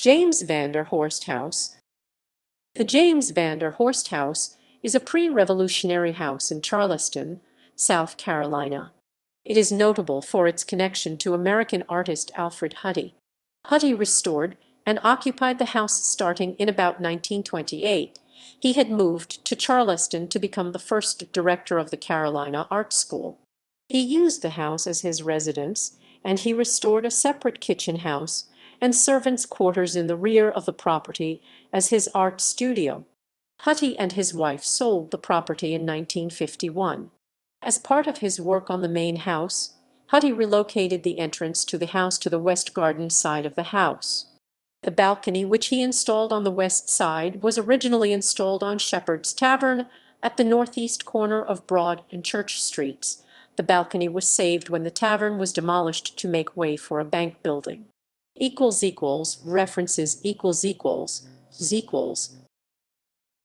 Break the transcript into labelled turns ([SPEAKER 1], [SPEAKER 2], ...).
[SPEAKER 1] James Vanderhorst House. The James Vanderhorst House is a pre-revolutionary house in Charleston, South Carolina. It is notable for its connection to American artist Alfred Hutty. Hutty restored and occupied the house starting in about 1928. He had moved to Charleston to become the first director of the Carolina Art School. He used the house as his residence, and he restored a separate kitchen house and servants' quarters in the rear of the property as his art studio. Hutty and his wife sold the property in 1951. As part of his work on the main house, Hutty relocated the entrance to the house to the west garden side of the house. The balcony which he installed on the west side was originally installed on Sheppard's Tavern at the northeast corner of Broad and Church Streets. The balcony was saved when the tavern was demolished to make way for a bank building. References equals